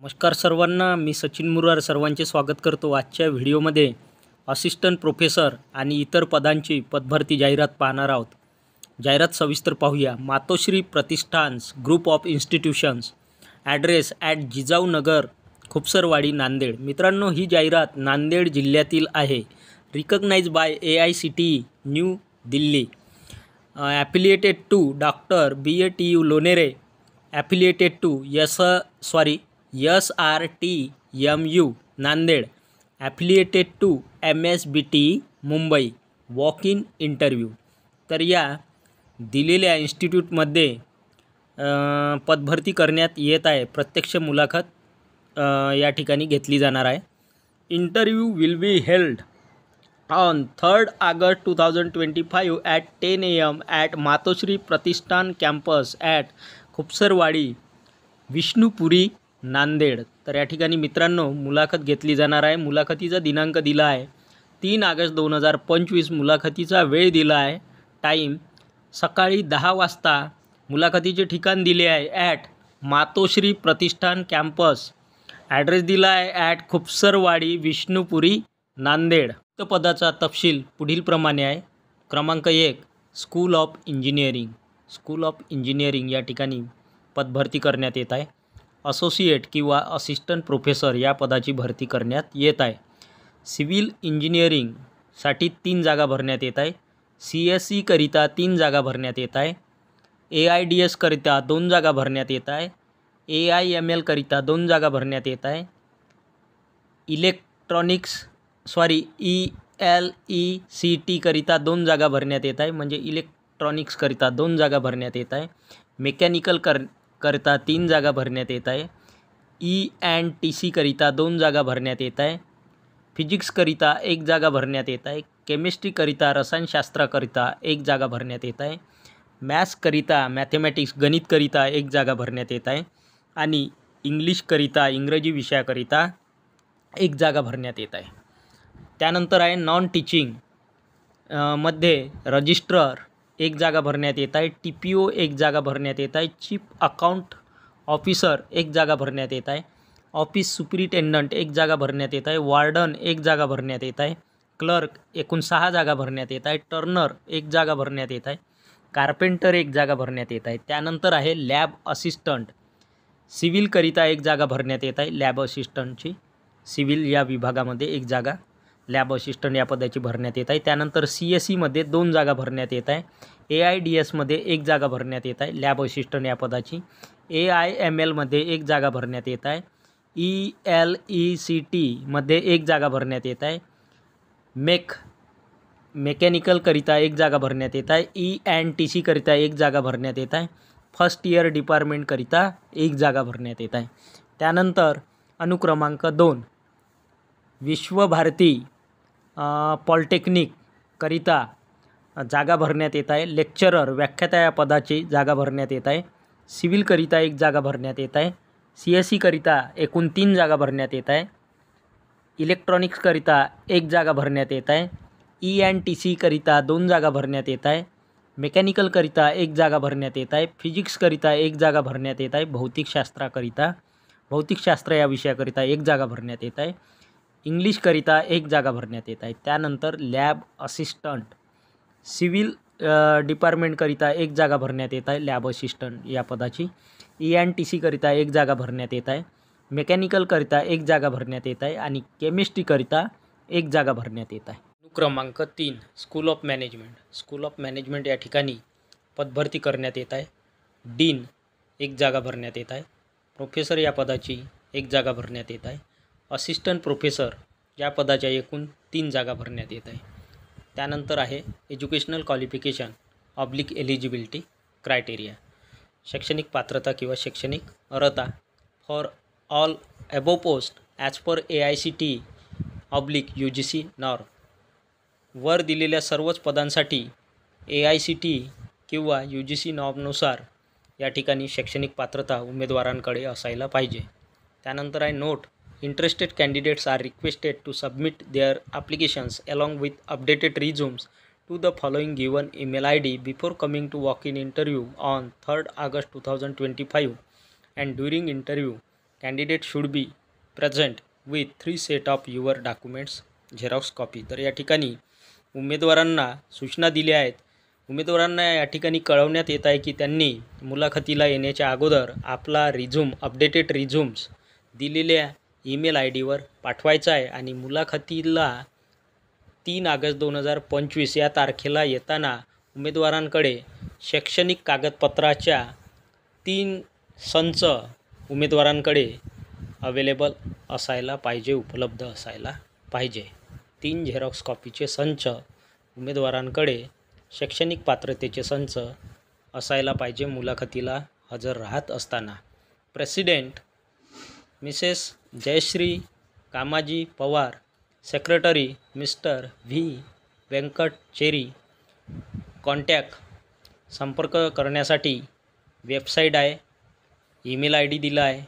नमस्कार सर्वांना, मी सचिन मुरार सर्वांचे स्वागत करतो. आजच्या व्हिडिओमध्ये असिस्टंट प्रोफेसर आणि इतर पदांची पदभरती जाहिरात पाहणार आहोत. जाहिरात सविस्तर पाहूया. Matoshri Pratishthans group of institutions, address at Jijau Nagar, Khupsarwadi, Nanded. मित्रांनो, ही जाहिरात नांदेड जिल्ह्यातील आहे. Recognise by AICTE New Delhi. Affiliated to doctor BATU Lonere, affiliated to SRTMU Nanded, affiliated to MSBT Mumbai. Walk in interview. तर या दिलेल्या इन्स्टिट्यूटमध्ये पदभरती करण्यात येत आहे. प्रत्यक्ष मुलाखत या ठिकाणी घेतली जाणार आहे. Interview will be held on 3rd August 2025 at 10 AM at Matoshri Pratishthan campus at Khupsarwadi, Vishnupuri, Nanded. तर या ठिकाणी मित्रांनो मुलाखत घेतली जाणार आहे. मुलाखतीचा दिनांक दिला आहे 3 ऑगस्ट 2025. मुलाखतीचा वेळ दिला आहे, टाईम सकाळी 10 वाजता. मुलाखतीचे ठिकाण दिले आहे at Matoshri Pratishthan campus. Address दिला आहे ॲट खुपसरवाडी, विष्णुपुरी, नांदेड. पदाचा तपशील पुढीलप्रमाणे आहे. क्रमांक 1, school of engineering. School of engineering या ठिकाणी पदभरती करण्यात येत आहे. असोसिएट किंवा असिस्टंट प्रोफेसर या पदाची भरती करण्यात येत आहे. सिव्हिल इंजिनिअरिंगसाठी 3 जागा भरण्यात येत आहे. CSE करिता 3 जागा भरण्यात येत आहे. AIDS करिता 2 जागा भरण्यात येत आहे. AIML करिता 2 जागा भरण्यात येत आहे. ELECT करिता 2 जागा भरण्यात येत आहे, म्हणजे इलेक्ट्रॉनिक्स करिता 2 जागा भरण्यात येत आहे. मेकॅनिकल करता 3 जागा भरण्यात येत आहे. ENTC करिता 2 जागा भरण्यात येत आहे. फिजिक्स करिता 1 जागा भरण्यात येत आहे. केमिस्ट्री करिता, रसायनशास्त्राकरिता 1 जागा भरण्यात येत आहे. मॅथ्स करिता, मॅथेमॅटिक्स गणित करिता 1 जागा भरण्यात येत आहे. आणि इंग्लिश करिता, इंग्रजी विषयाकरिता 1 जागा भरण्यात येत आहे. त्यानंतर आहे नॉन टीचिंग मध्ये रजिस्ट्रार 1 जागा भरण्यात येत आहे. TPO 1 जागा भरण्यात येत आहे. चीफ अकाउंट ऑफिसर 1 जागा भरण्यात येत आहे. ऑफिस सुपरिटेंडंट 1 जागा भरण्यात येत आहे. वार्डन 1 जागा भरण्यात येत आहे. क्लर्क एकूण 6 जागा भरण्यात येत आहे. टर्नर 1 जागा भरण्यात येत आहे. कार्पेंटर 1 जागा भरण्यात येत आहे. त्यानंतर आहे लॅब असिस्टंट. सिव्हिलकरिता 1 जागा भरण्यात येत आहे. लॅब असिस्टंटची सिव्हिल या विभागामध्ये 1 जागा लॅब असिस्टंट या पदाची भरण्यात येत आहे. त्यानंतर CSE मध्ये 2 जागा भरण्यात येत आहे. AIDS मध्ये 1 जागा भरण्यात येत आहे लॅब असिस्टंट या पदाची. AIML मध्ये 1 जागा भरण्यात येत आहे. ELECT मध्ये 1 जागा भरण्यात येत आहे. मेकॅनिकल करिता 1 जागा भरण्यात येत आहे. ENTC करिता 1 जागा भरण्यात येत आहे. फर्स्ट इयर डिपार्टमेंट करिता 1 जागा भरण्यात येत आहे. त्यानंतर अनुक्रमांक 2, विश्वभारती पॉलिटेक्निक करिता जागा भरण्यात येत आहे. लेक्चरर व्याख्याता या पदाची जागा भरण्यात येत आहे. सिव्हिलकरिता 1 जागा भरण्यात येत आहे. CSE करिता एकूण 3 जागा भरण्यात येत आहे. इलेक्ट्रॉनिक्स करिता 1 जागा भरण्यात येत आहे. ENTC करिता 2 जागा भरण्यात येत आहे. मेकॅनिकल करिता 1 जागा भरण्यात येत आहे. फिजिक्स करिता 1 जागा भरण्यात येत आहे. भौतिकशास्त्र या विषयाकरिता 1 जागा भरण्यात येत आहे. इंग्लिश करिता 1 जागा भरण्यात येत आहे. त्यानंतर लॅब असिस्टंट सिव्हिल डिपार्टमेंट करिता 1 जागा भरण्यात येत आहे लॅब असिस्टंट या पदाची. ENTC करिता 1 जागा भरण्यात येत आहे. मेकॅनिकल करिता 1 जागा भरण्यात येत आहे. आणि केमिस्ट्री करिता 1 जागा भरण्यात येत आहे. क्रमांक 3, school of management. School of management या ठिकाणी पदभरती करण्यात येत आहे. डीन 1 जागा भरण्यात येत आहे. प्रोफेसर या पदाची 1 जागा भरण्यात येत आहे. असिस्टंट प्रोफेसर या पदाच्या एकूण 3 जागा भरण्यात येत आहे. त्यानंतर आहे एज्युकेशनल क्वालिफिकेशन एलिजिबिलिटी क्रायटेरिया. शैक्षणिक पात्रता किंवा शैक्षणिक अर्हता for all above post as per AICTE UGC norm. वर दिलेल्या सर्वच पदांसाठी AICTE किंवा UGC नॉर्मनुसार या ठिकाणी शैक्षणिक पात्रता उमेदवारांकडे असायला पाहिजे. त्यानंतर आहे note. Interested candidates are requested to submit their applications along with updated resumes to the following given email ID before coming to walk-in interview on 3rd August 2025, and during interview candidate should be present with 3 set of your documents Xerox copy. तर या ठिकाणी उमेदवारांना सूचना दिल्या आहेत. उमेदवारांना या ठिकाणी कळवण्यात येत आहे की त्यांनी मुलाखतीला येण्याच्या अगोदर आपला रिझ्यूम अपडेटेड रिझ्यूम्स दिलेल्या ईमेल आय डीवर पाठवायचा आहे आणि मुलाखतीला 3 ऑगस्ट 2025 या तारखेला येताना उमेदवारांकडे शैक्षणिक कागदपत्राच्या 3 संच उमेदवारांकडे अवेलेबल असायला पाहिजे, उपलब्ध असायला पाहिजे. 3 झेरॉक्स कॉपीचे संच उमेदवारांकडे शैक्षणिक पात्रतेचे संच असायला पाहिजे मुलाखतीला हजर राहत असताना. President Mrs Jayashree Kamaji Pawar, secretary mister V Vyankatcheri. Contact संपर्क करण्यासाठी वेबसाईट आहे, ईमेल आय डी दिला आहे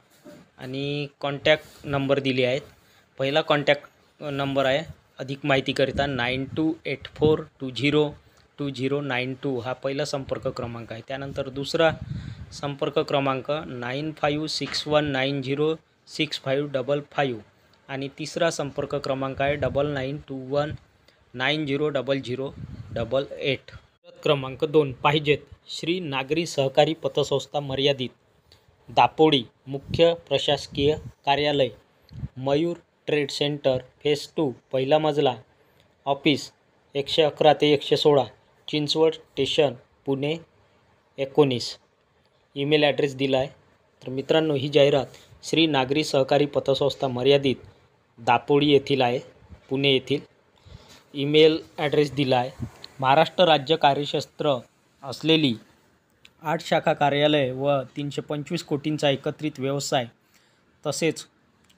आणि कॉन्टॅक्ट नंबर दिले आहेत. पहिला कॉन्टॅक्ट नंबर आहे अधिक माहितीकरिता 9284202092 हा पहिला संपर्क क्रमांक आहे. त्यानंतर दुसरा संपर्क क्रमांक 9561906555 आणि तिसरा संपर्क क्रमांक आहे 9921900088. क्रमांक 2 पाहिजेत श्री नागरी सहकारी पतसंस्था मर्यादित, दापोडी, मुख्य प्रशासकीय कार्यालय, मयूर ट्रेड सेंटर, फेज 2, पहिला मजला, ऑफिस 111 ते 116, Chinchwad station, Pune 19. Email address दिला आहे. तर मित्रांनो, ही जाहिरात श्री नागरी सहकारी पतसंस्था मर्यादित, दापोडी येथील आहे, पुणे येथील. ईमेल ॲड्रेस दिला आहे. महाराष्ट्र राज्य कार्यक्षेत्र असलेली 8 शाखा कार्यालय व 325 कोटींचा एकत्रित व्यवसाय तसेच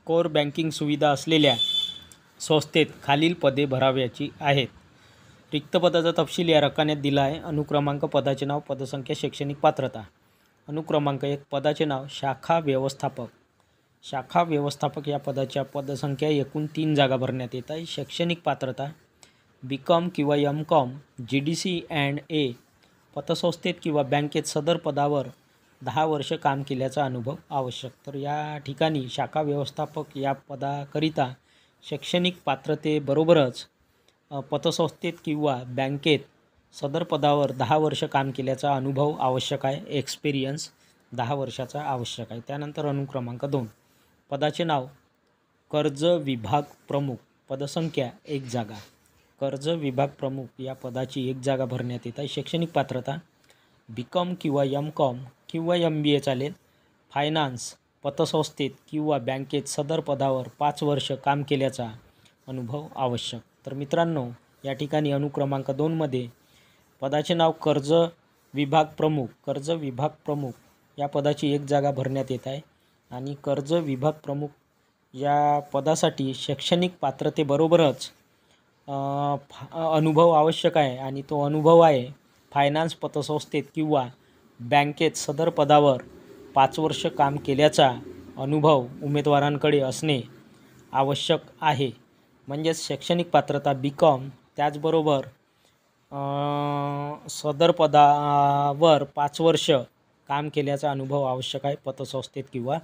कोर बँकिंग सुविधा असलेल्या संस्थेत खालील पदे भरावयाची आहेत. रिक्त पदाचा तपशील या रकान्यात दिला आहे. अनुक्रमांक, पदाचे नाव, पदसंख्या, शैक्षणिक पात्रता. अनुक्रमांक 1 पदाचे नाव शाखा व्यवस्थापक. शाखा व्यवस्थापक या पदाच्या पदसंख्या एकूण 3 जागा भरण्यात येत आहे. शैक्षणिक पात्रता BCom किंवा MCom, GDC&A, पतसंस्थेत किंवा बँकेत सदर पदावर 10 वर्ष काम केल्याचा अनुभव आवश्यक. तर या ठिकाणी शाखा व्यवस्थापक या पदाकरिता शैक्षणिक पात्रतेबरोबरच पतसंस्थेत किंवा बँकेत सदर पदावर 10 वर्ष काम केल्याचा अनुभव आवश्यक आहे. एक्सपिरियन्स 10 वर्षाचा आवश्यक आहे. त्यानंतर अनुक्रमांक 2 पदाचे नाव कर्ज विभाग प्रमुख, पदसंख्या 1 जागा. कर्ज विभाग प्रमुख या पदाची 1 जागा भरण्यात येत आहे. शैक्षणिक पात्रता BCom किंवा MCom किंवा MBA चालेल. फायनान्स, पतसंस्थेत किंवा बँकेत सदर पदावर 5 वर्ष काम केल्याचा अनुभव आवश्यक. तर मित्रांनो, या ठिकाणी अनुक्रमांक 2 मध्ये पदाचे नाव कर्ज विभाग प्रमुख. कर्ज विभाग प्रमुख या पदाची 1 जागा भरण्यात येत आहे आणि कर्ज विभाग प्रमुख या पदासाठी शैक्षणिक पात्रतेबरोबरच अनुभव आवश्यक आहे आणि तो अनुभव आहे फायनान्स, पतसंस्थेत किंवा बँकेत सदर पदावर 5 वर्ष काम केल्याचा अनुभव उमेदवारांकडे असणे आवश्यक आहे. म्हणजेच शैक्षणिक पात्रता BCom, त्याचबरोबर सदर पदावर 5 वर्ष काम केल्याचा अनुभव आवश्यक आहे पतसंस्थेत किंवा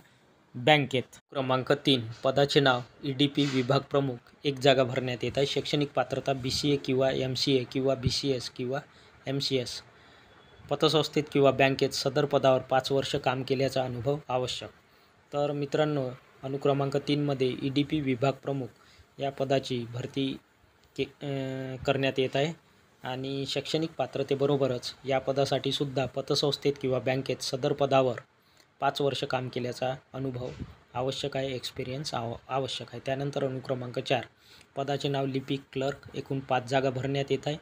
बँकेत. क्रमांक 3 पदाचे नाव EDP विभाग प्रमुख, 1 जागा भरण्यात येत आहे. शैक्षणिक पात्रता BCA किंवा MCA किंवा BCS किंवा MCS, पतसंस्थेत किंवा बँकेत सदर पदावर 5 वर्ष काम केल्याचा अनुभव आवश्यक. तर मित्रांनो, अनुक्रमांक 3 मध्ये EDP विभाग प्रमुख या पदाची भरती करण्यात येत आहे आणि शैक्षणिक पात्रतेबरोबरच या पदासाठी सुद्धा पतसंस्थेत किंवा बँकेत सदर पदावर 5 वर्ष काम केल्याचा अनुभव आवश्यक आहे. एक्सपिरियन्स आवश्यक आहे. त्यानंतर अनुक्रमांक 4 पदाचे नाव लिपिक क्लर्क, एकूण 5 जागा भरण्यात येत आहे.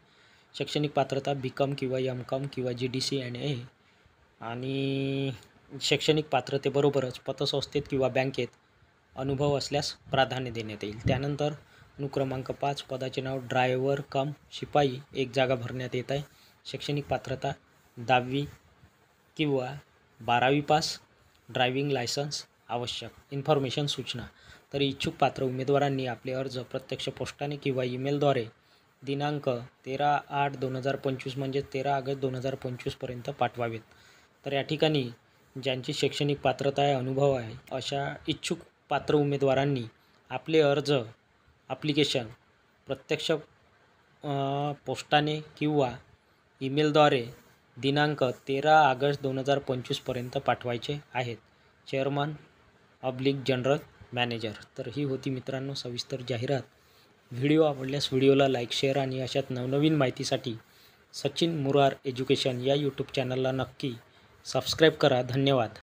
शैक्षणिक पात्रता BCom किंवा MCom किंवा GDC&A आणि शैक्षणिक पात्रतेबरोबरच पतसंस्थेत किंवा बँकेत अनुभव असल्यास प्राधान्य देण्यात येईल. त्यानंतर अनुक्रमांक 5 पदाचे नाव ड्रायव्हर कम शिपाई, 1 जागा भरण्यात येत आहे. शैक्षणिक पात्रता 10वी किंवा 12वी पास, ड्रायव्हिंग लायसन्स आवश्यक. इन्फॉर्मेशन सूचना. तर इच्छुक पात्र उमेदवारांनी आपले अर्ज प्रत्यक्ष पोस्टाने किंवा ईमेलद्वारे दिनांक 13/8/2025 म्हणजेच 13 ऑगस्ट 2025 पर्यंत पाठवावेत. तर या ठिकाणी ज्यांची शैक्षणिक पात्रता आहे, अनुभव आहे, अशा इच्छुक पात्र उमेदवारांनी आपले अर्ज ॲप्लिकेशन प्रत्यक्ष पोस्टाने किंवा ईमेलद्वारे दिनांक 13 ऑगस्ट 2025 पर्यंत पाठवायचे आहेत. Chairman / general manager. तर ही होती मित्रांनो सविस्तर जाहिरात. व्हिडिओ आवडल्यास व्हिडिओला लाईक, शेअर आणि अशाच नवनवीन माहितीसाठी सचिन मुरार एज्युकेशन या यूट्यूब चॅनलला नक्की सबस्क्राईब करा. धन्यवाद.